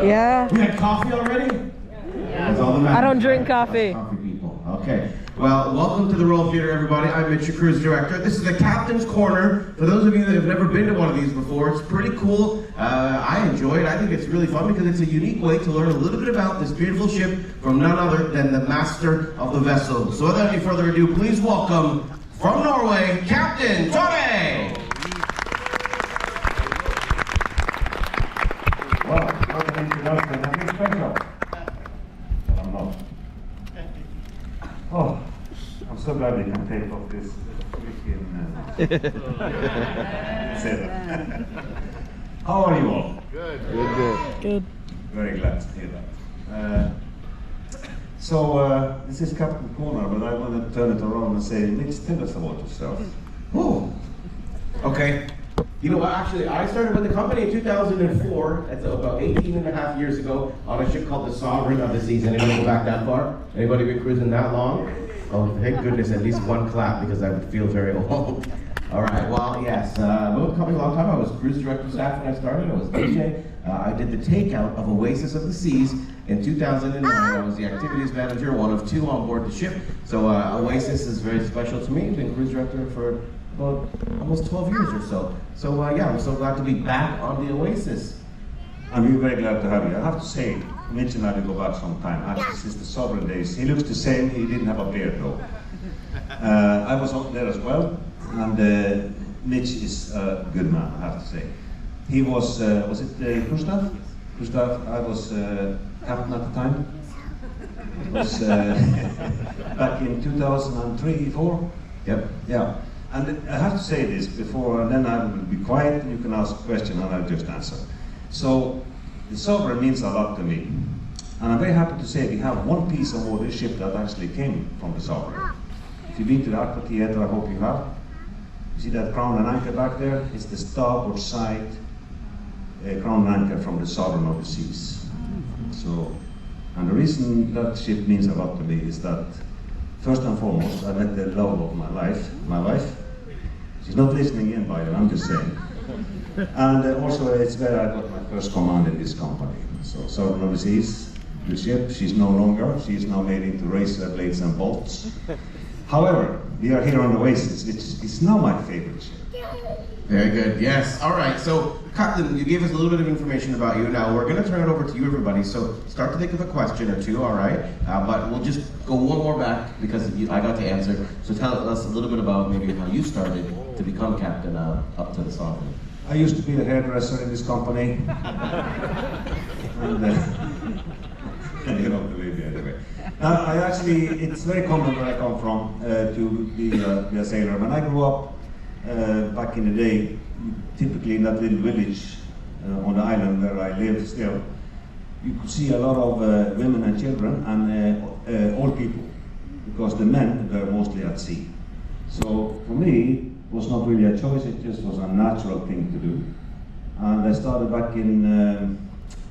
Yeah. We had coffee already? Yeah. I don't drink coffee. Coffee people. Okay. Well, welcome to the Royal Theatre, everybody. I'm Mitch, your cruise director. This is the Captain's Corner. For those of you that have never been to one of these before, it's pretty cool. I enjoy it. I think it's really fun because it's a unique way to learn a little bit about this beautiful ship from none other than the master of the vessel. So without any further ado, please welcome, from Norway, Captain Tore! Well, what an introduction. Nothing special. But I'm not. Oh, I'm so glad we can take off this freaking setup. How are you all? Good. Good. Very glad to hear that. This is Captain Corner, but I want to turn it around and say, Mitch, tell us about yourself. Oh, okay. You know what, actually, I started with the company in 2004, that's about 18 and a half years ago, on a ship called the Sovereign of the Seas. Anybody go back that far? Anybody been cruising that long? Oh, thank goodness, at least one clap, because I would feel very old. All right, well, yes, I've been with the company a long time. I was cruise director staff when I started. I was DJ. I did the takeout of Oasis of the Seas in 2009. I was the activities manager, one of two on board the ship. So Oasis is very special to me. I've been cruise director for about almost 12 years or so. So yeah, I'm so glad to be back on the Oasis. I'm very glad to have you. I have to say, Mitch and I will go back some time. Actually, since the Sovereign days. He looks the same, he didn't have a beard though. I was up there as well, and Mitch is a good man, I have to say. He was it Gustav? Gustav, I was captain at the time. It was back in 2003, 4? Yep. Yeah. And I have to say this before, and then I will be quiet, and you can ask a question, and I'll just answer. So, the Sovereign means a lot to me. And I'm very happy to say we have one piece on board this ship that actually came from the Sovereign. If you've been to the Aqua Theatre, I hope you have. You see that crown and anchor back there? It's the starboard side crown and anchor from the Sovereign of the Seas. So, and the reason that ship means a lot to me is that, first and foremost, I met the love of my wife. She's not listening in, by the way, I'm just saying. And also, it's where I got my first command in this company. So, Sovereign of the Seas, the ship, she's no longer. She's now made into razor blades and bolts. However, we are here on the Oasis, which is now my favorite ship. Very good, yes. All right, so Captain, you gave us a little bit of information about you. Now, we're going to turn it over to you, everybody. So start to think of a question or two, all right? But we'll just go one more back because I got to answer. So tell us a little bit about maybe how you started to become captain up to the Sovereign. I used to be the hairdresser in this company. And you don't believe me anyway. Now, it's very common where I come from to be a sailor. When I grew up back in the day, typically in that little village on the island where I live still, you could see a lot of women and children and old people, because the men were mostly at sea. So for me, it was not really a choice, it just was a natural thing to do. And I started back in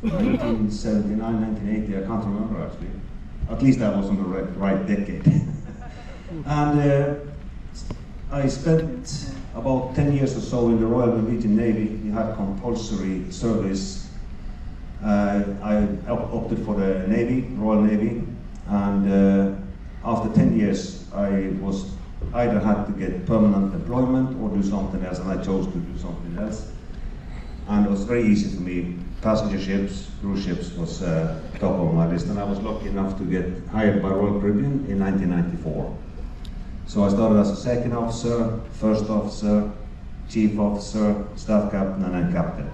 1979, 1980, I can't remember actually. At least I was on the right decade. And I spent about 10 years or so in the Royal Norwegian Navy. We had compulsory service. I opted for the Navy, Royal Navy, and after 10 years I was either had to get permanent employment or do something else, and I chose to do something else. And it was very easy for me. Passenger ships, cruise ships was top of my list, and I was lucky enough to get hired by Royal Caribbean in 1994. So I started as a second officer, first officer, chief officer, staff captain, and then captain.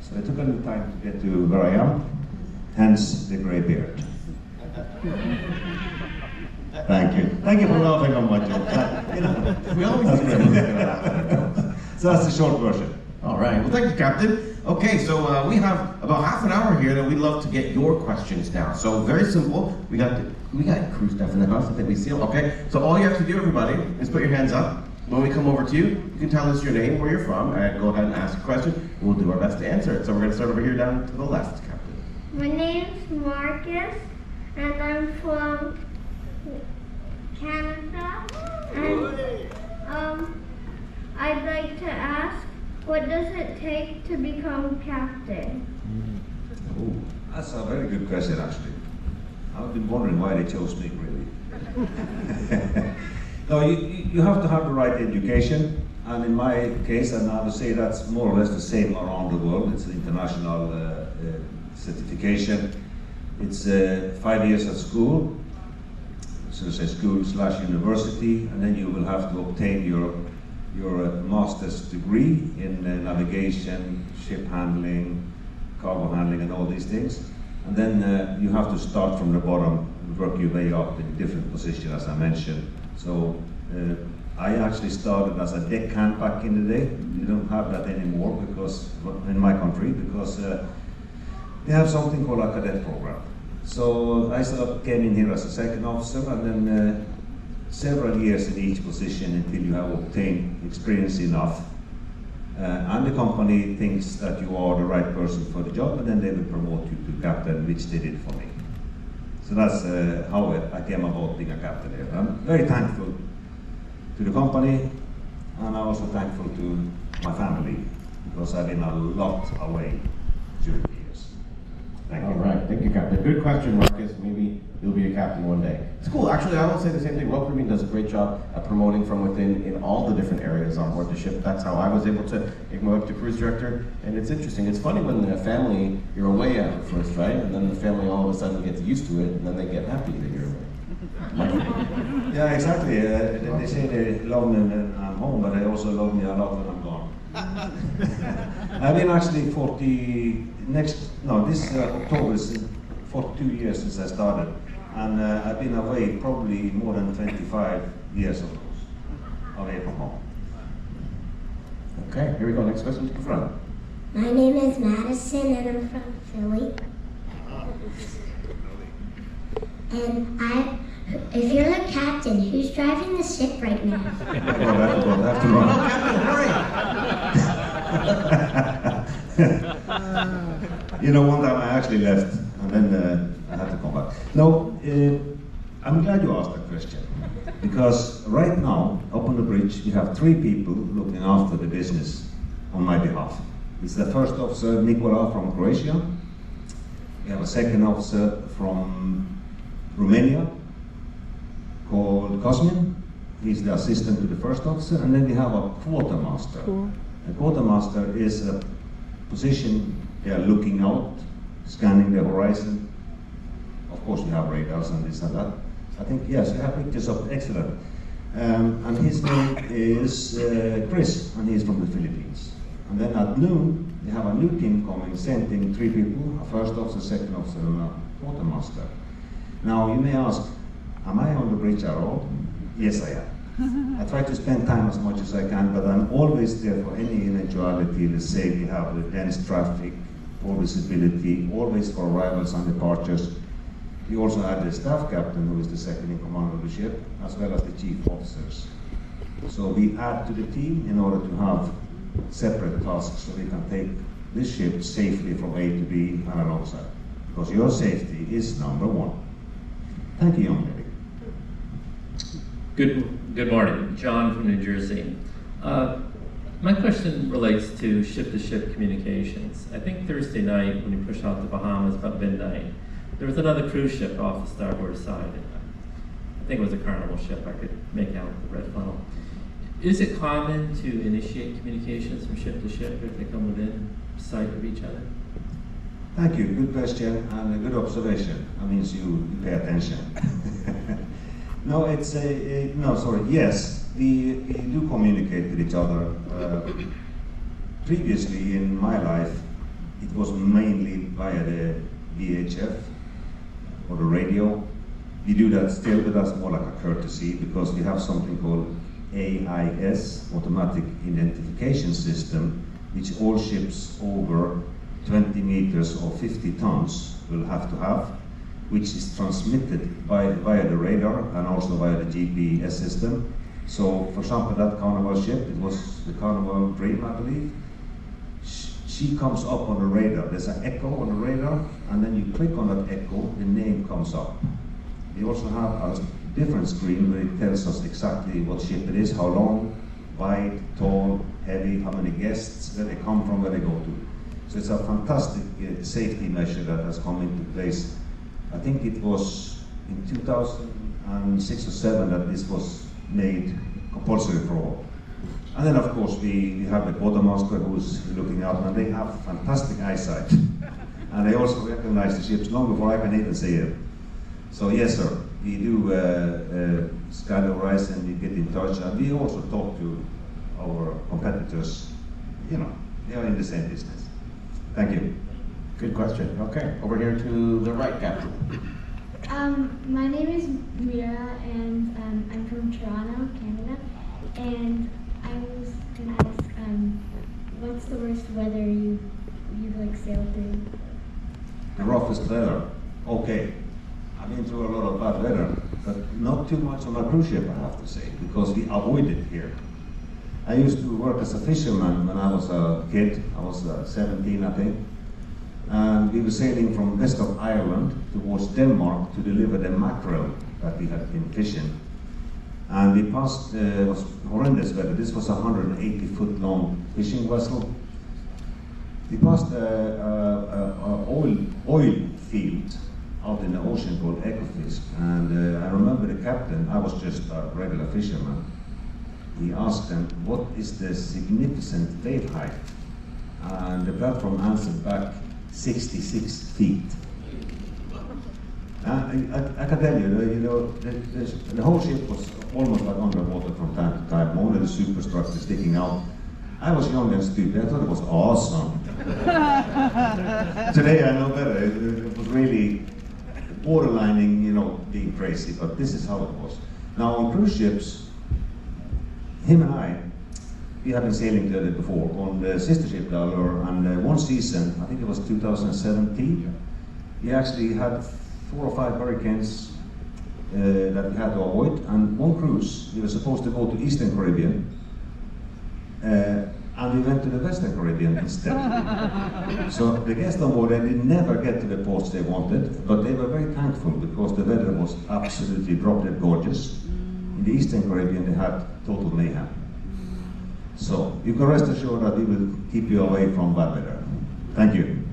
So it took a little time to get to where I am, hence the grey beard. Thank you. Thank you for laughing on my joke. We always do that. So that's the short version. All right, well thank you, Captain. Okay, so we have about half an hour here that we'd love to get your questions now. So very simple, we got crew stuff in the house that we seal. Okay, so all you have to do, everybody, is put your hands up. When we come over to you, you can tell us your name, where you're from, and go ahead and ask a question. We'll do our best to answer it. So we're going to start over here down to the left, Captain. My name's Marcus, and I'm from Canada. And I'd like to ask, what does it take to become captain? Oh, That's a very good question, actually. I've been wondering why they chose me, really. No, you have to have the right education, and in my case, and I would say that's more or less the same around the world. It's an international certification. It's 5 years at school, so say school/university, and then you will have to obtain your master's degree in navigation, ship handling, cargo handling, and all these things. And then you have to start from the bottom and work your way up in different positions, as I mentioned. So I actually started as a deckhand back in the day. You don't have that anymore because in my country, because they have something called a cadet program. So I came in here as a second officer, and then several years in each position until you have obtained experience enough. And the company thinks that you are the right person for the job, and then they will promote you to captain, which they did for me. So that's how I came about being a captain here. I'm very thankful to the company, and I'm also thankful to my family, because I've been a lot away during the years. Thank you. All right, thank you, Captain. Good question, Marcus. Maybe you'll be a captain one day. It's cool. Actually, I will say the same thing. Rope Caribbean does a great job at promoting from within in all the different areas on board the ship. That's how I was able to make my way up to cruise director. And it's interesting. It's funny when the family, you're away at first, right? And then the family all of a sudden gets used to it, and then they get happy that you're away. Yeah, exactly. They say they love me when I'm home, but they also love me a lot when I'm gone. I've been actually this October is 42 years since I started, and I've been away probably more than 25 years of those, away from home. Okay, here we go. Next question to the front. My name is Madison, and I'm from Philly. And if you're the captain, who's driving the ship right now? I have to run. You know, one time I actually left, and then I had to come back. No, I'm glad you asked that question, because right now, up on the bridge, we have 3 people looking after the business on my behalf. It's the first officer, Nicola, from Croatia. We have a second officer from Romania, called Cosmin. He's the assistant to the first officer, and then we have a quartermaster. Cool. A quartermaster is a position they are looking out, scanning the horizon. Of course, we have radars and this and that. I think, yes, we have pictures of excellent. And his name is Chris, and he's from the Philippines. And then at noon, we have a new team coming, sending 3 people, a first officer, second officer, and a quartermaster. Now, you may ask, am I on the bridge at all? Yes, I am. I try to spend time as much as I can, but I'm always there for any eventuality. Let's say we have the dense traffic, poor visibility, always for arrivals and departures. We also have the staff captain, who is the second in command of the ship, as well as the chief officers. So we add to the team in order to have separate tasks, so we can take this ship safely from A to B and alongside. Because your safety is number 1. Thank you, young lady. Good morning, John from New Jersey. My question relates to ship-to-ship communications. I think Thursday night, when you pushed out the Bahamas about midnight, there was another cruise ship off the starboard side. I think it was a Carnival ship. I could make out the red funnel. Is it common to initiate communications from ship to ship if they come within sight of each other? Thank you. Good question and a good observation. That means you pay attention. No, it's yes, we do communicate with each other. Previously in my life, it was mainly via the VHF or the radio. We do that still, but that's more like a courtesy, because we have something called AIS, Automatic Identification System, which all ships over 20 meters or 50 tons will have to have, which is transmitted via the radar and also via the GPS system. So, for example, that Carnival ship, it was the Carnival Dream, I believe. She comes up on the radar. There's an echo on the radar, and then you click on that echo, the name comes up. We also have a different screen where it tells us exactly what ship it is, how long, wide, tall, heavy, how many guests, where they come from, where they go to. So it's a fantastic safety measure that has come into place. I think it was in 2006 or 7 that this was made compulsory for all. And then of course we have the Quartermaster who's looking out, and they have fantastic eyesight. And they also recognize the ships long before I can even see it. So yes sir, we do scan the horizon, we get in touch, and we also talk to our competitors. You know, they are in the same business. Thank you. Good question. Okay, over here to the right, Captain. My name is Mira, and I'm from Toronto, Canada. And I was gonna ask, what's the worst weather you've like sailed through? The roughest weather. Okay, I've been through a lot of bad weather, but not too much on a cruise ship, I have to say, because we avoid it here. I used to work as a fisherman when I was a kid. I was 17, I think. And we were sailing from west of Ireland towards Denmark to deliver the mackerel that we had been fishing. And we passed, it was horrendous weather. This was a 180-foot long fishing vessel. We passed an oil field out in the ocean called Ekofisk. And I remember the captain, I was just a regular fisherman. He asked them, what is the significant wave height? And the platform answered back, 66 feet. I can tell you, the whole ship was almost like underwater from time to time, only the superstructure sticking out. I was young and stupid, I thought it was awesome. Today I know better, it was really borderlining, being crazy, but this is how it was. Now on cruise ships, him and I, we have been sailing together before on the sister ship Allure, and one season, I think it was 2017, we actually had 4 or 5 hurricanes that we had to avoid, and one cruise, we were supposed to go to Eastern Caribbean, and we went to the Western Caribbean instead. So the guests on board, they did never get to the ports they wanted, but they were very thankful because the weather was absolutely drop-dead gorgeous. In the Eastern Caribbean, they had total mayhem. So you can rest assured that we will keep you away from bad weather. Thank you.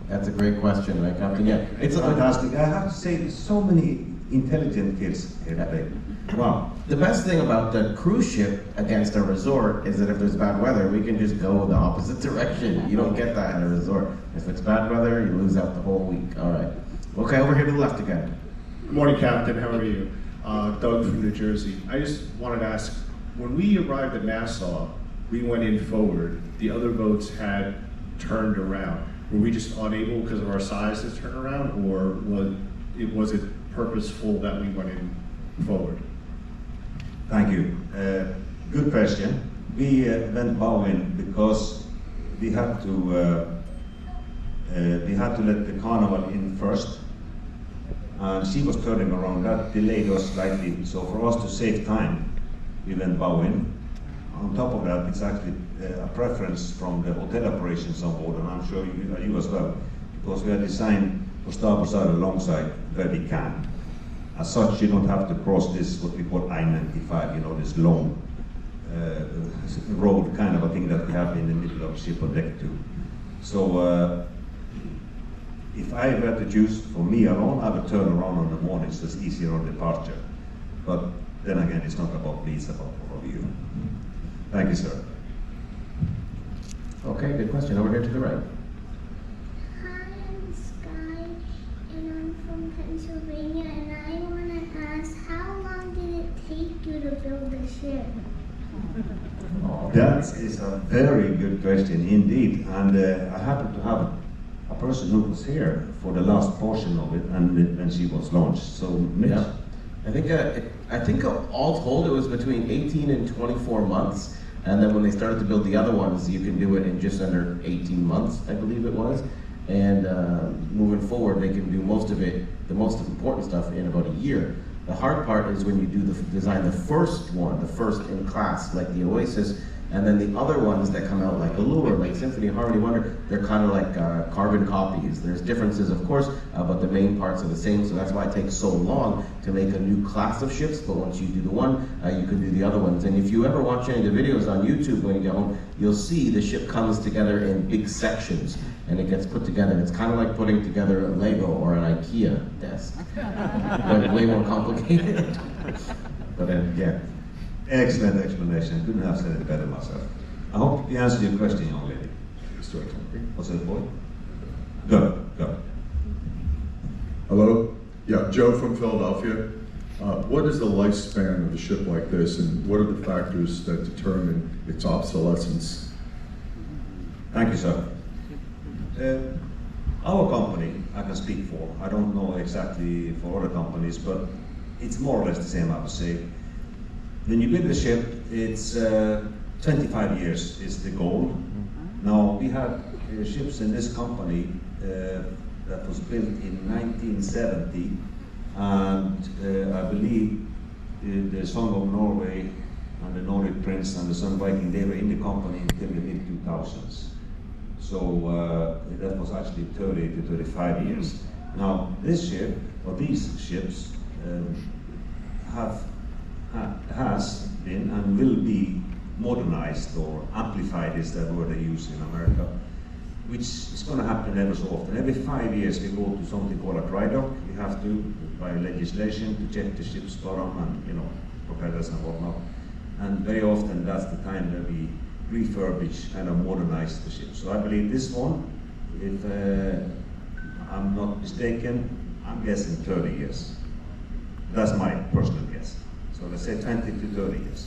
That's a great question, right, Captain? Yeah, It's fantastic. I have to say, there's so many intelligent kids here today. Wow. The best thing about the cruise ship against a resort is that if there's bad weather, we can just go the opposite direction. You don't get that at a resort. If it's bad weather, you lose out the whole week. All right. Okay, over here to the left again. Good morning, Captain. How are you? Doug from New Jersey. I just wanted to ask, when we arrived at Nassau, we went in forward. The other boats had turned around. Were we just unable because of our size to turn around, or was it purposeful that we went in forward? Thank you. Good question. We went bow in because we had to let the Carnival in first, and she was turning around. That delayed us slightly, so for us to save time, we went bow in. On top of that, it's actually a preference from the hotel operations on board, and I'm sure you as well, because we are designed for starboard side and long side where we can. As such, you don't have to cross this, what we call I-95, this long road kind of a thing that we have in the middle of ship or deck too. So if I were to choose for me alone, I would turn around on the morning, so it's easier on departure. But then again, it's not about me, it's about all of you. Thank you, sir. Okay, good question. Over here to the right. Hi, I'm Sky, and I'm from Pennsylvania, and I want to ask, how long did it take you to build the ship? That is a very good question indeed, and I happen to have a person who was here for the last portion of it, and when she was launched. So, Mitch? Yeah. I think all told it was between 18 and 24 months, and then when they started to build the other ones, you can do it in just under 18 months, I believe it was. And moving forward, they can do most of it, the most important stuff, in about a year. The hard part is when you do design the first one, the first in class, like the Oasis, and then the other ones that come out like Allure, like Symphony, Harmony, Wonder, they're kind of like carbon copies. There's differences, of course, but the main parts are the same, so that's why it takes so long to make a new class of ships, but once you do the one, you can do the other ones. And if you ever watch any of the videos on YouTube when you get home, you'll see the ship comes together in big sections. and it gets put together. It's kind of like putting together a Lego or an IKEA desk, but way more complicated. But yeah. Excellent explanation. Couldn't have said it better myself. I hope you answered your question, young lady. What's it, boy? Go. Hello? Yeah, Joe from Philadelphia. What is the lifespan of a ship like this, and what are the factors that determine its obsolescence? Thank you, sir. Our company, I can speak for. I don't know exactly for other companies, but it's more or less the same, I would say. When you build a ship, it's 25 years is the goal. Now, we had ships in this company that was built in 1970, and I believe the Song of Norway and the Nordic Prince and the Sun Viking, they were in the company until the mid-2000s. So that was actually 30 to 35 years. Now, this ship, or these ships, has been and will be modernized, or amplified is the word they use in America, which is going to happen ever so often. Every 5 years we go to something called a dry dock. We have to, by legislation, to check the ship's bottom and propellers and whatnot. And very often that's the time that we refurbish, kind of modernize the ship. So I believe this one, if I'm not mistaken, I'm guessing 30 years. That's my personal guess. So let's say 20 to 30 years.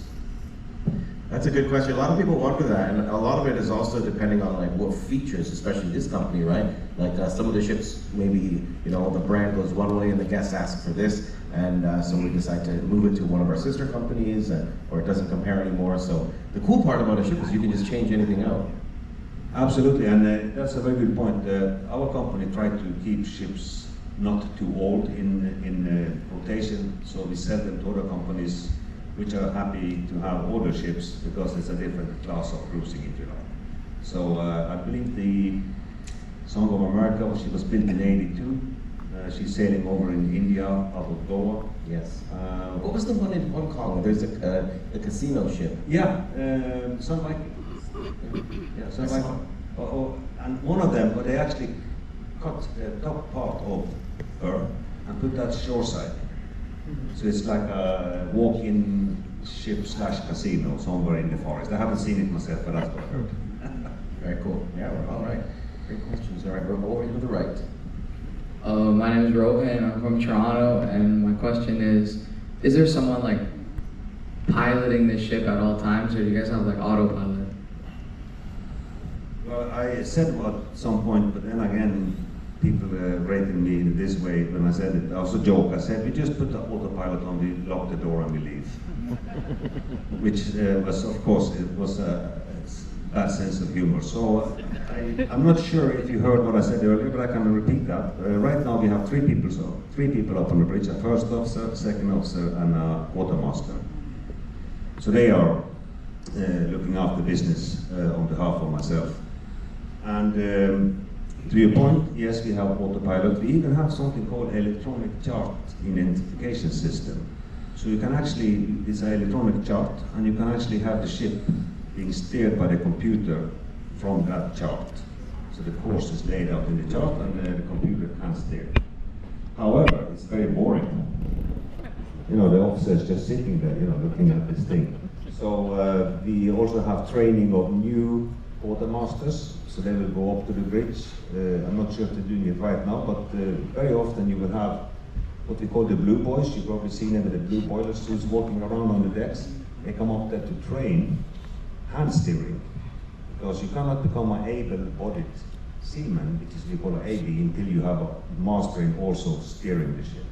That's a good question. A lot of people wonder that, and a lot of it is also depending on like what features, especially this company, right? Like some of the ships, maybe the brand goes one way and the guests ask for this, and so we decide to move it to one of our sister companies, or it doesn't compare anymore. So the cool part about a ship is you can just change anything out. Absolutely, and that's a very good point. Our company tried to keep ships not too old in rotation, so we sell them to other companies which are happy to have older ships because it's a different class of cruising, if you like. So I believe the Song of America, she was built in '82. She's sailing over in India, out of Goa. Yes. What was the one in Hong Kong? There's a casino ship. Yeah, Sun Viking. Yeah, Sun Viking. And one of them, but they actually cut the top part of her and put that shoreside. So it's like a walk-in ship / casino somewhere in the forest. I haven't seen it myself, but that's what I heard. Very cool. Yeah, well, all right. Great questions. All right, we're over to the right. My name is Rohan. I'm from Toronto, and my question is there someone like piloting this ship at all times, or do you guys have like autopilot? Well, I said at some point, but then again, people rated me in this way when I said it. I was a joke. I said, we just put the autopilot on, we lock the door and we leave. Which was, of course, it was a bad sense of humor. So I'm not sure if you heard what I said earlier, but I can repeat that. Right now we have three people up on the bridge, a first officer, second officer, and a quartermaster. So they are looking after business on behalf of myself. And to your point, yes, we have autopilot. We even have something called electronic chart identification system. So you can actually, it's an electronic chart, and you can actually have the ship being steered by the computer from that chart. So the course is laid out in the chart, and the computer can steer. However, it's very boring. The officer is just sitting there, looking at this thing. So we also have training of new quartermasters. So they will go up to the bridge. I'm not sure if they're doing it right now, but very often you will have what we call the blue boys. You've probably seen them with the blue boiler suits walking around on the decks. They come up there to train hand steering, because you cannot become an able-bodied seaman, which is we call an AB, until you have a mastering also steering the ship.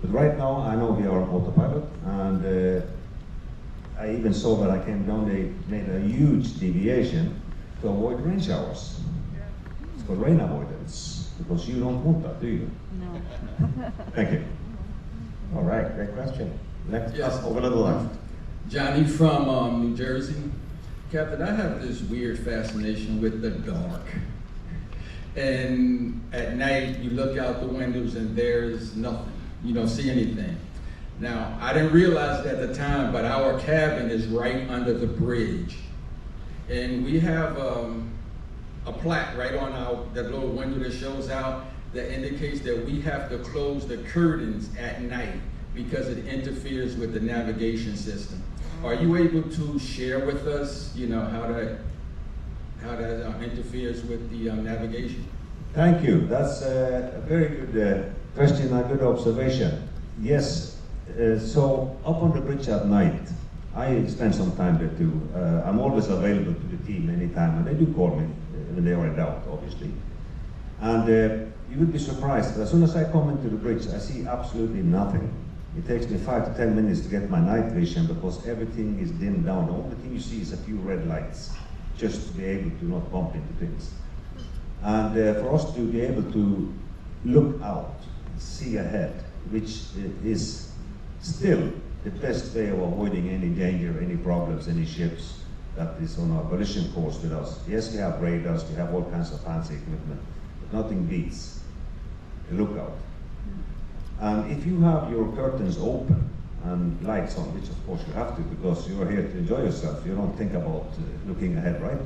But right now, I know we are on autopilot, and I even saw that I came down, they made a huge deviation to avoid rain showers. It's called rain avoidance, because you don't want that, do you? No. Thank you. All right, great question. Next, Yes. over to the left. Johnny from New Jersey. Captain, I have this weird fascination with the dark. And at night, you look out the windows and there's nothing. You don't see anything. Now, I didn't realize it at the time, but our cabin is right under the bridge. And we have a a plaque right on that little window that shows out that indicates that we have to close the curtains at night because it interferes with the navigation system. Are you able to share with us, how that interferes with the navigation? Thank you. That's a very good question and good observation. Yes, so up on the bridge at night, I spend some time there too. I'm always available to the team anytime, and they do call me when they are in doubt, obviously. And you would be surprised, but as soon as I come into the bridge, I see absolutely nothing. It takes me 5 to 10 minutes to get my night vision because everything is dimmed down. The only thing you see is a few red lights, just to be able to not bump into things. And for us to be able to look out, see ahead, which is still the best way of avoiding any danger, any problems, any ships that is on our collision course with us. Yes, we have radars, we have all kinds of fancy equipment, but nothing beats a lookout. And if you have your curtains open and lights on, which of course you have to because you're here to enjoy yourself, you don't think about looking ahead, right?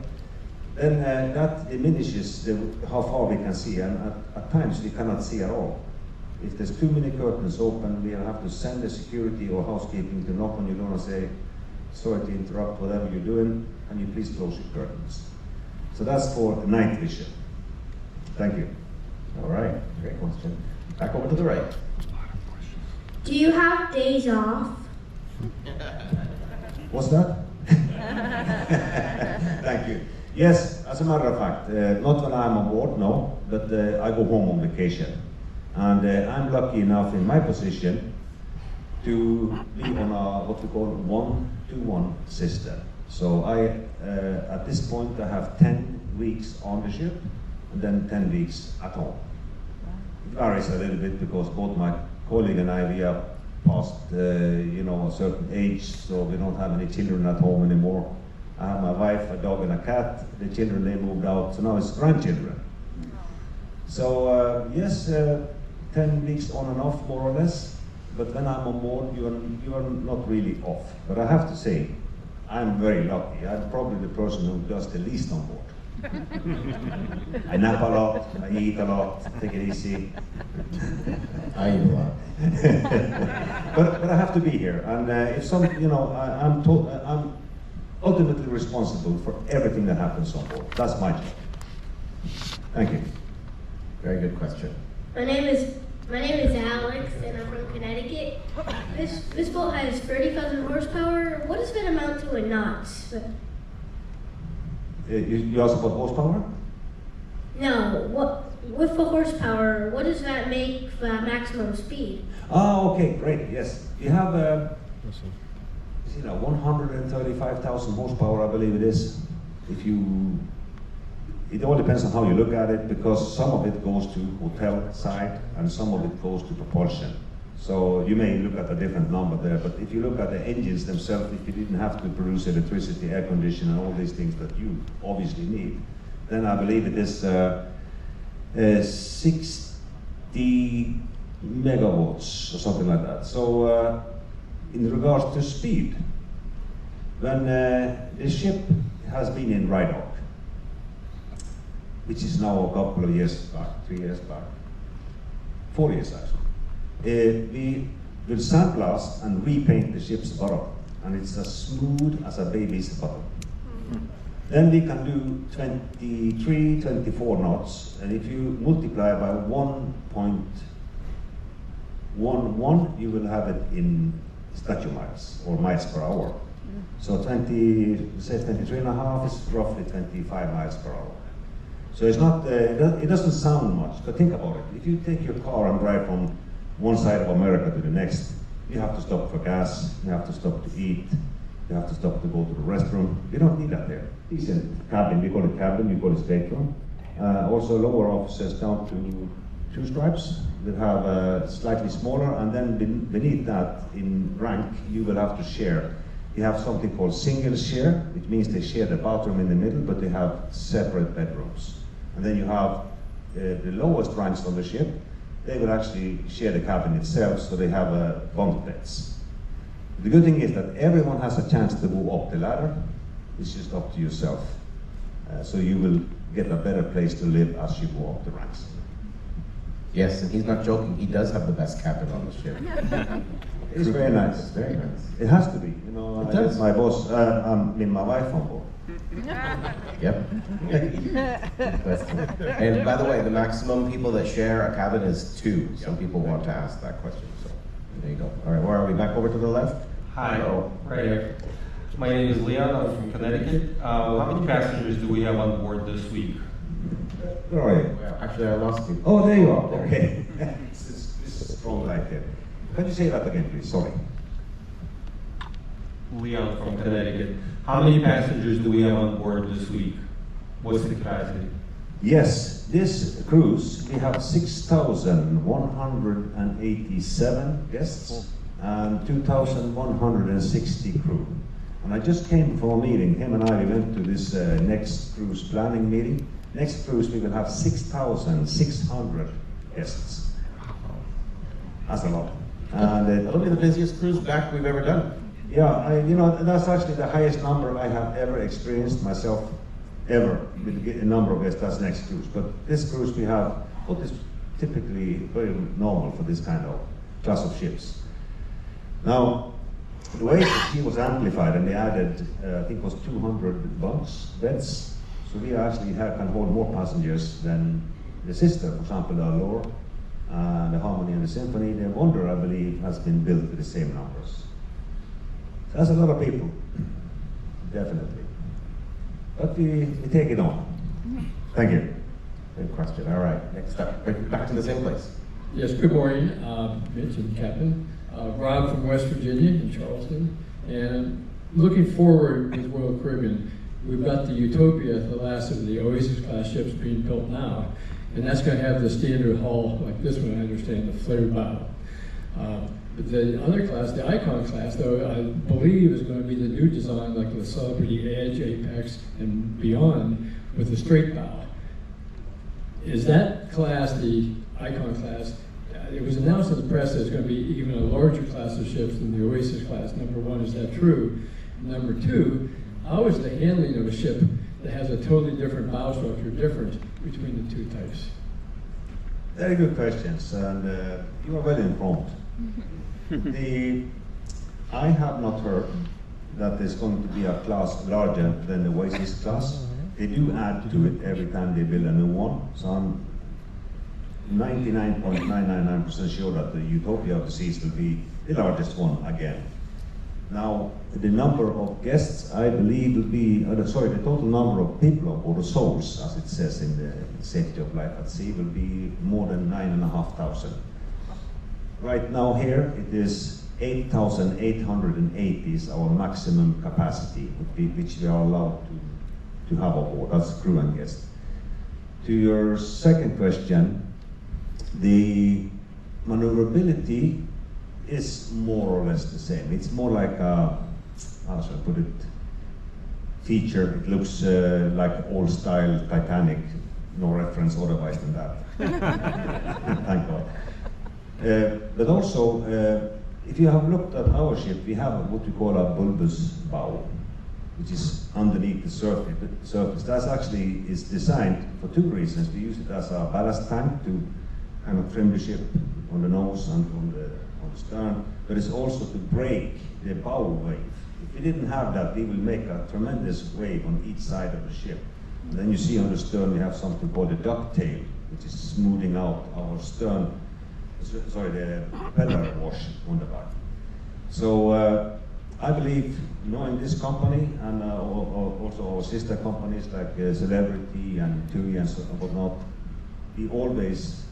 Then that diminishes how far we can see, and at times we cannot see at all. If there's too many curtains open, we'll have to send the security or housekeeping to knock on your door and say, sorry to interrupt whatever you're doing, can you please close your curtains? So that's for night vision. Thank you. All right, great question. Back over to the right. Do you have days off? What's that? Thank you. Yes, as a matter of fact, not when I'm on board, no, but I go home on vacation. And I'm lucky enough in my position to be on a, what we call 1-to-1 system. So at this point, I have 10 weeks on the ship and then 10 weeks at home. It varies a little bit because both my colleague and I, we are past a certain age, so we don't have any children at home anymore. I have my wife, a dog and a cat. The children, they moved out, so now it's grandchildren. So yes, 10 weeks on and off, more or less. But when I'm on board, you are not really off. But I have to say, I'm very lucky. I'm probably the person who does the least on board. I nap a lot, I eat a lot, take it easy. I eat a lot. but I have to be here, and if some, I'm ultimately responsible for everything that happens on board. That's my job. Thank you. Very good question. My name is Alex, and I'm from Connecticut. This boat has 30,000 horsepower. What does that amount to in knots? You asked about horsepower? No. With the horsepower, what does that make the maximum speed? Oh, okay, great. Yes, you have 135,000 horsepower, I believe it is. It all depends on how you look at it, because some of it goes to hotel side and some of it goes to propulsion. So you may look at a different number there, but if you look at the engines themselves, if you didn't have to produce electricity, air conditioning, and all these things that you obviously need, then I believe it is 60 megawatts or something like that. So in regards to speed, when the ship has been in dry dock, which is now a couple of years back, 3 years back, 4 years actually, we will sandblast and repaint the ship's bottom, and it's as smooth as a baby's bottom. Then we can do 23, 24 knots, and if you multiply by 1.11, you will have it in statute miles, or miles per hour. So 23 and a half is roughly 25 miles per hour. So it's not, it doesn't sound much, but think about it. If you take your car and drive from one side of America to the next, you have to stop for gas, you have to stop to eat, you have to stop to go to the restroom. You don't need that there. Decent cabin, we call it cabin, we call it stateroom. Also lower offices down to 2 stripes that have slightly smaller, and then beneath that in rank you will have to share. You have something called single share, which means they share the bathroom in the middle, but they have separate bedrooms. And then you have the lowest ranks on the ship, they will actually share the cabin itself, so they have bunk beds. The good thing is that everyone has a chance to move up the ladder. It's just up to yourself. So you will get a better place to live as you go up the ranks. Yes, and he's not joking. He does have the best cabin on the ship. It's very nice. It's very nice. It has to be. You know, It does. my boss, my wife on board. Yep. And by the way, the maximum people that share a cabin is 2. Some people want to ask that question, so there you go. All right, where are we? Back over to the left? Hi, Oh. right here. My name is Leon, I'm from Connecticut. How many passengers do we have on board this week? Where are you? Actually, I lost you. Oh, there you are. Okay. This is strong light here. Can you say that again, please? Sorry. Leon from Connecticut. How many passengers do we have on board this week? What's the capacity? Yes, this cruise, we have 6,187 guests and 2,160 crew. And I just came from a meeting, him and I went to this next cruise planning meeting. Next cruise we will have 6,600 guests. That's a lot. And That'll be the busiest cruise back we've ever done. yeah, you know, that's actually the highest number I have ever experienced myself, ever, with a number of guests. That's next cruise. But this cruise we have, what is typically very normal for this kind of class of ships. Now, the way she was amplified, and they added, I think it was 200 beds. So we actually can hold more passengers than the sister, for example, the Allure, the Harmony and the Symphony. The Wonder, I believe, has been built with the same numbers. So that's a lot of people, definitely. But we take it on. Thank you. Good question. All right, next up, back to the same place. Yes, good morning, Mitch and Captain. Rob from West Virginia in Charleston. And looking forward with Royal Caribbean, we've got the Utopia, the last of the Oasis class ships being built now. And that's going to have the standard hull like this one, I understand, the flared bow. But the other class, the Icon class, though, I believe is going to be the new design like the Celebrity Edge, Apex, and beyond with the straight bow. Is that class, the Icon class, it was announced in the press that it's going to be even a larger class of ships than the Oasis class. Number one, is that true? Number two, how is the handling of a ship that has a totally different bow structure different between the two types? Very good questions, and you are well informed. I have not heard that there's going to be a class larger than the Oasis class. They do add to it every time they build a new one, so I'm 99.999% sure that the Utopia of the Seas will be the largest one again. Now, the number of guests, I believe, will be, the total number of people on board, or souls, as it says in the Safety of Life at Sea, will be more than 9,500. Right now here, it is 8,880 is our maximum capacity, which we are allowed to have on board. That's crew and guests. To your second question, the maneuverability is more or less the same. It's more like a, how should I put it, feature. It looks like old-style Titanic. No reference otherwise than that. Thank God. But also, if you have looked at our ship, we have what we call a bulbous bow, which is underneath the surface. That actually is designed for two reasons. We use it as a ballast tank to kind of trim the ship on the nose and on the stern, but it's also to break the bow wave. If we didn't have that, we will make a tremendous wave on each side of the ship. And then you see on the stern we have something called a ducktail, which is smoothing out our stern, the propeller wash on the back. So I believe, knowing this company and also our sister companies like Celebrity and TUI and so whatnot, we always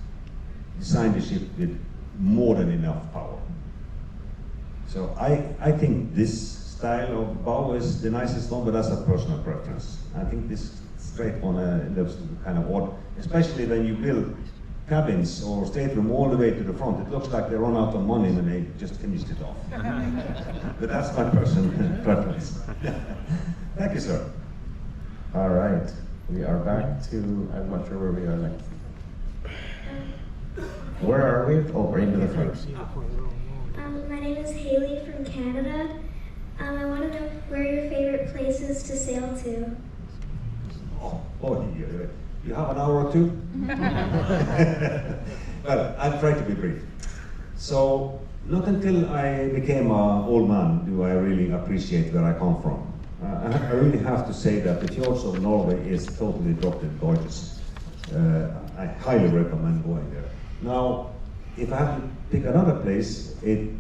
design the ship with more than enough power. So I think this style of bow is the nicest one, but that's a personal preference. I think this straight one looks kind of odd, especially when you build cabins or stateroom all the way to the front. It looks like they run out of money when they just finished it off. But that's my personal preference. Thank you, sir. All right, we are back to, I'm not sure where we are next. Where are we? Oh, we're into the front. My name is Haley from Canada. I want to know where your favorite place is to sail to. Oh, Oh, you have an hour or two? Well, I'll try to be brief. So, not until I became an old man do I really appreciate where I come from. I really have to say that the fjords of Norway is totally gorgeous. I highly recommend going there. Now, if I have to pick another place, it's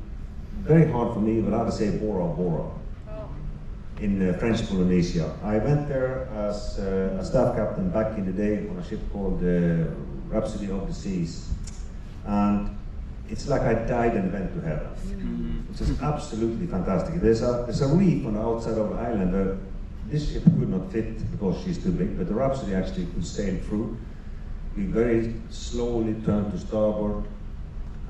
very hard for me, but I would say Bora Bora in French Polynesia. I went there as a staff captain back in the day on a ship called Rhapsody of the Seas. And it's like I died and went to heaven. It's just absolutely fantastic. There's a reef on the outside of the island where this ship could not fit because she's too big, but the Rhapsody actually could sail through. We very slowly turned to starboard,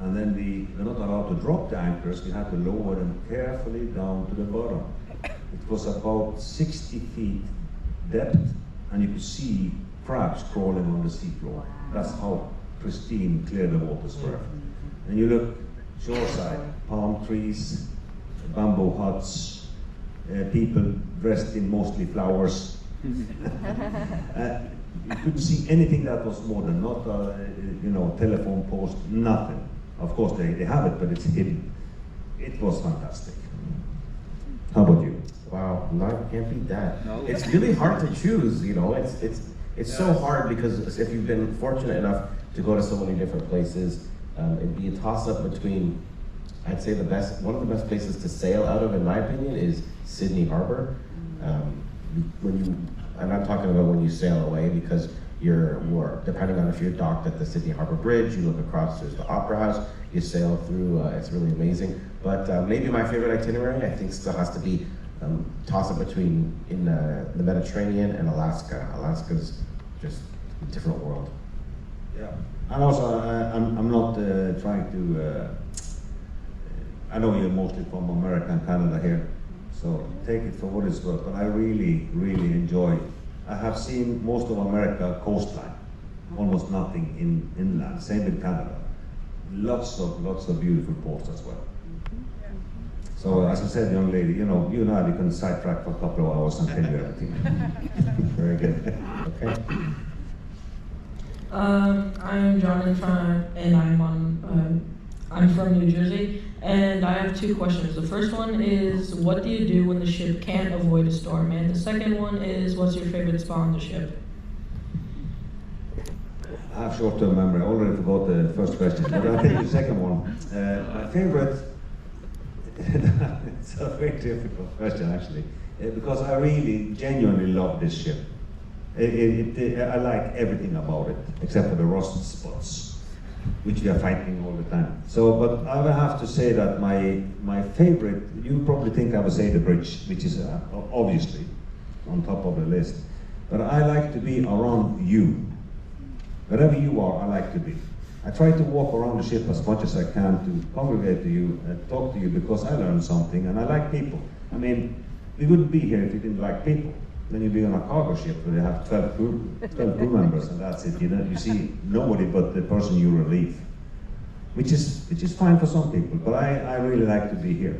and then we were not allowed to drop the anchors. We had to lower them carefully down to the bottom. It was about 60 feet depth, and you could see crabs crawling on the seafloor. That's how pristine, clear the waters were. And you look shoreside, palm trees, bamboo huts, people dressed in mostly flowers. You couldn't see anything that was modern, not telephone post, nothing. Of course they have it, but it's hidden. It was fantastic. How about you? Wow, no, can't beat that. No. It's really hard to choose, you know. It's so hard because if you've been fortunate enough to go to so many different places, it'd be a toss-up between, I'd say one of the best places to sail out of, in my opinion, is Sydney Harbor. And I'm talking about when you sail away, because depending on if you're docked at the Sydney Harbor Bridge, you look across, there's the Opera House, you sail through, it's really amazing. But maybe my favorite itinerary, I think, still has to be toss-up between in the Mediterranean and Alaska. Alaska's just a different world. Yeah. And also, I'm not trying to, I know you're mostly from America and Canada here, so take it for what it's worth, but I really, really enjoy. I have seen most of America coastline, almost nothing inland, same in Canada. Lots of beautiful ports as well. So as I said, young lady, you and I, we can sidetrack for a couple of hours and tell you everything. Very good. Okay. I'm Jonathan, and I'm from New Jersey, and I have two questions. The first one is, what do you do when the ship can't avoid a storm? And the second one is, what's your favorite spot on the ship? I have short-term memory. I already forgot the first question, but I'll take the second one. My favorite, it's a very difficult question actually, because I really genuinely love this ship. I like everything about it, except for the rust spots, which we are fighting all the time. So, but I will have to say that my favorite, you probably think I would say the bridge, which is obviously on top of the list. But I like to be around you. Wherever you are, I like to be. I try to walk around the ship as much as I can to congregate to you and talk to you, because I learn something and I like people. I mean, we wouldn't be here if we didn't like people. Then you'd be on a cargo ship where you have 12 crew members, and that's it. You see nobody but the person you relieve, which is fine for some people, but I really like to be here.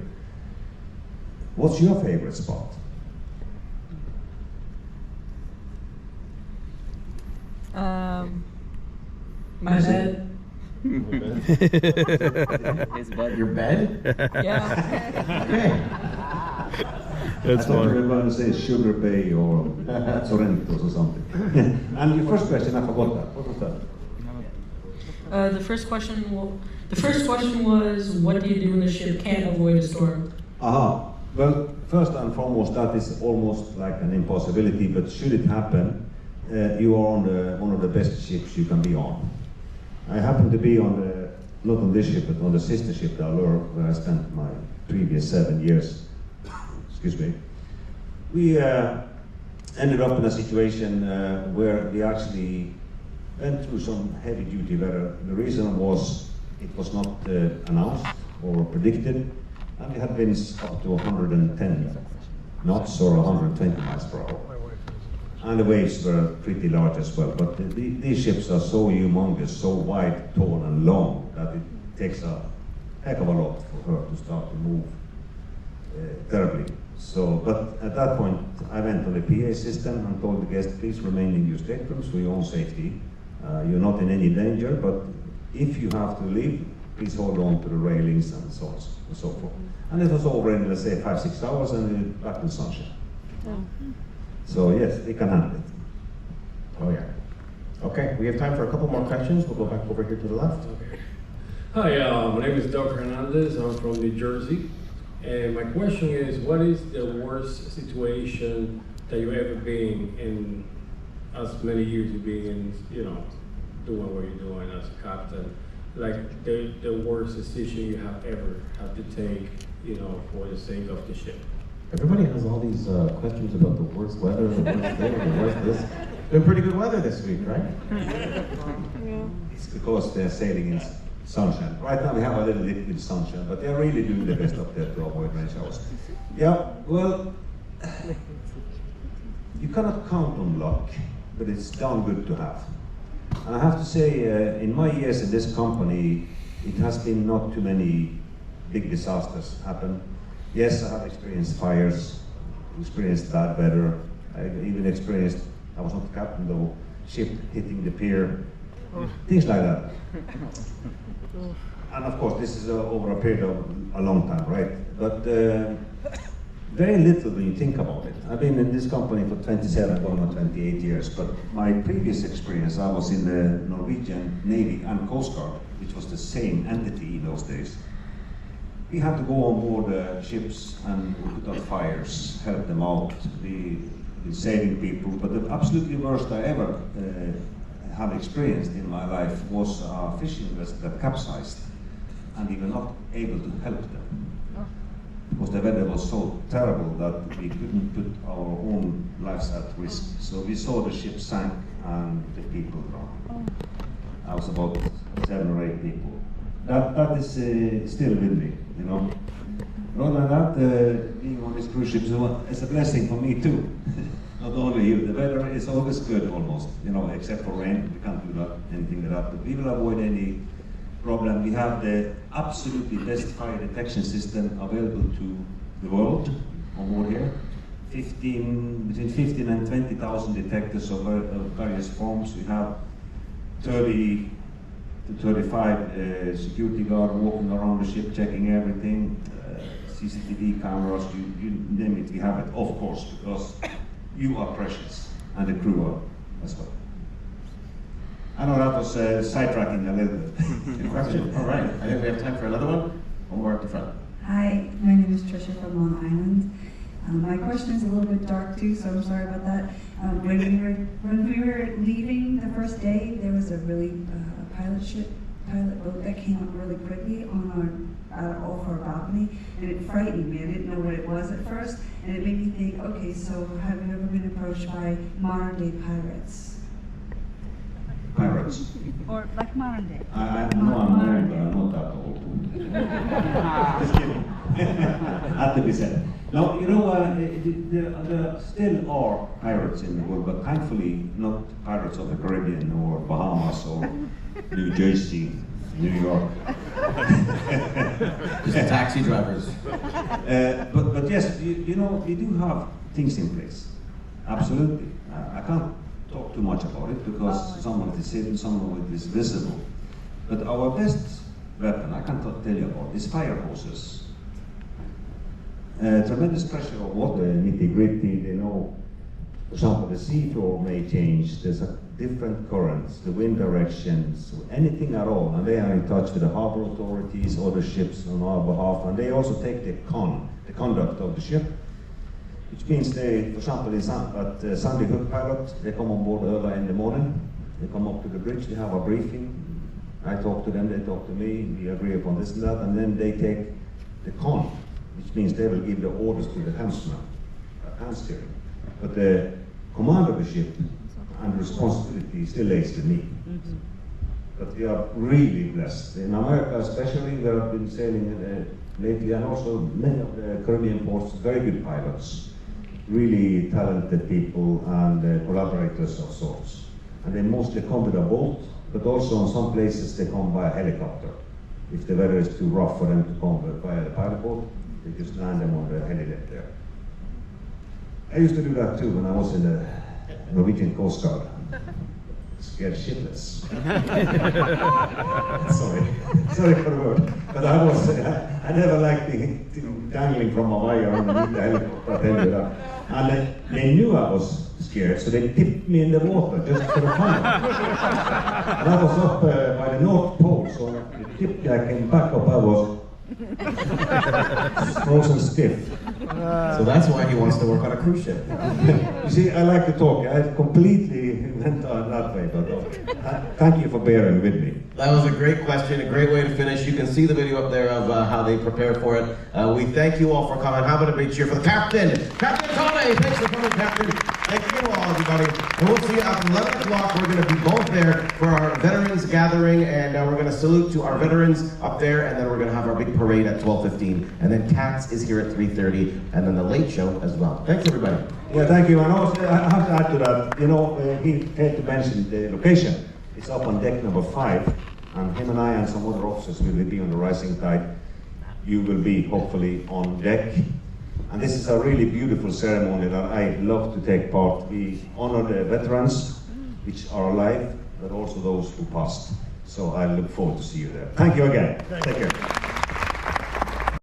What's your favorite spot? My bed. His bed? Your bed? Yeah. That's fun. I thought you were going to say Sugar Bay or Sorrentos or something. And your first question, I forgot that. What was that? The first question was, what do you do when the ship can't avoid a storm? Aha. Well, first and foremost, that is almost like an impossibility, but should it happen, you are on one of the best ships you can be on. I happen to be on not on this ship, but on the sister ship, the Allure, where I spent my previous 7 years. Excuse me. We ended up in a situation where we actually went through some heavy duty weather. The reason was it was not announced or predicted, and we had winds up to 110 knots or 120 miles per hour. And the waves were pretty large as well, but these ships are so humongous, so wide, tall and long that it takes a heck of a lot for her to start to move. terribly. So, but at that point, I went on the PA system and told the guests, please remain in your staterooms for your own safety. You're not in any danger, but if you have to leave, please hold on to the railings and so on and so forth. And it was over in, let's say, 5-6 hours, and we're back in sunshine. So yes, they can handle it. Oh yeah. Okay, we have time for a couple more questions. We'll go back over here to the left. Okay. Hi, my name is Doug Hernandez. I'm from New Jersey. And my question is, what is the worst situation that you've ever been in, as many years you've been in, you know, doing what you're doing as a captain? Like the worst decision you have ever had to take, you know, for the sake of the ship? Everybody has all these questions about the worst weather, the worst thing, the worst this. Been pretty good weather this week, right? It's because they're sailing in sunshine. Right now we have a little liquid sunshine, but they're really doing the best up there to avoid rain showers. Yeah, well, you cannot count on luck, but it's darn good to have. And I have to say, in my years in this company, it has been not too many big disasters happen. Yes, I have experienced fires, experienced bad weather. I even experienced, I was not the captain though, ship hitting the pier, things like that. And of course, this is over a period of a long time, right? But very little when you think about it. I've been in this company for 27, going on 28 years, but my previous experience, I was in the Norwegian Navy and Coast Guard, which was the same entity in those days. We had to go on board ships and put out fires, help them out, be saving people. But the absolutely worst I ever have experienced in my life was a fishing vessel that capsized, and we were not able to help them. Because the weather was so terrible that we couldn't put our own lives at risk. So we saw the ship sank and the people drowned. I was about 7 or 8 people. That is still with me, you know. Rather than that, being on these cruise ships is a blessing for me too. Not only you, the weather is always good almost, you know, except for rain. We can't do that, anything like that. But we will avoid any problem. We have the absolutely best fire detection system available to the world on board here. Between 15 and 20,000 detectors of various forms. We have 30 to 35 security guards walking around the ship checking everything. CCTV cameras, you name it, we have it, of course, because you are precious, and the crew are as well. I know that was sidetracking a little bit. Good question. All right. I think we have time for another one. One more at the front. Hi, my name is Tricia from Long Island. My question is a little bit dark too, so I'm sorry about that. When we were leaving the first day, there was a really pilot boat that came up really quickly on off our balcony, and it frightened me. I didn't know what it was at first, and it made me think, okay, so have you ever been approached by modern day pirates? Pirates. Or like modern day? I know I'm married, but I'm not that old. Just kidding. Had to be said. No, you know, there still are pirates in the world, but thankfully not pirates of the Caribbean or Bahamas or New Jersey, New York. Just taxi drivers. But yes, you know, we do have things in place. Absolutely. I can't talk too much about it because some of it is hidden, some of it is visible. But our best weapon, I can't tell you about, is fire hoses. Tremendous pressure of water, nitty-gritty, they know, for example, the seafloor may change, there's a different currents, the wind directions, anything at all, and they are in touch with the harbor authorities, other ships on our behalf, and they also take the conduct of the ship, which means they, for example, at Sandy Hook Pilot, they come on board early in the morning, they come up to the bridge, they have a briefing, I talk to them, they talk to me, we agree upon this and that, and then they take the con, which means they will give the orders to the helmsman, hand steering. But the command of the ship and responsibility still lays with me. But we are really blessed. In America especially, we have been sailing lately, and also many of the Caribbean ports, very good pilots, really talented people and collaborators of sorts. And they mostly come with a boat, but also in some places they come by a helicopter. If the weather is too rough for them to come via the pilot boat, They just land them on the helideck there. I used to do that too when I was in the Norwegian Coast Guard. Scared shitless. Sorry for the word. But I never liked the dangling from a wire underneath the helicopter. And they knew I was scared, so they tipped me in the water just for the fun. And I was up by the North Pole, so they tipped me, I came back up, I was frozen stiff. So that's why he wants to work on a cruise ship. You see, I like to talk. I completely went on that way, but thank you for bearing with me. That was a great question, a great way to finish. You can see the video up there of how they prepare for it. We thank you all for coming. How about a big cheer for the captain? Captain Tony, thanks for coming, Captain. Thank you all, everybody. And we'll see you at 11 o'clock. We're going to be both there for our veterans gathering, and we're going to salute to our veterans up there, and then we're going to have our big parade at 12:15. And then Cats is here at 3:30, and then the late show as well. Thanks, everybody. Yeah, thank you. And also, I have to add to that, you know, he had to mention the location. It's up on deck number 5, and him and I and some other officers will be on the rising tide. You will be hopefully on deck. And this is a really beautiful ceremony that I love to take part. We honor the veterans, which are alive, but also those who passed. So I look forward to see you there. Thank you again. Take care.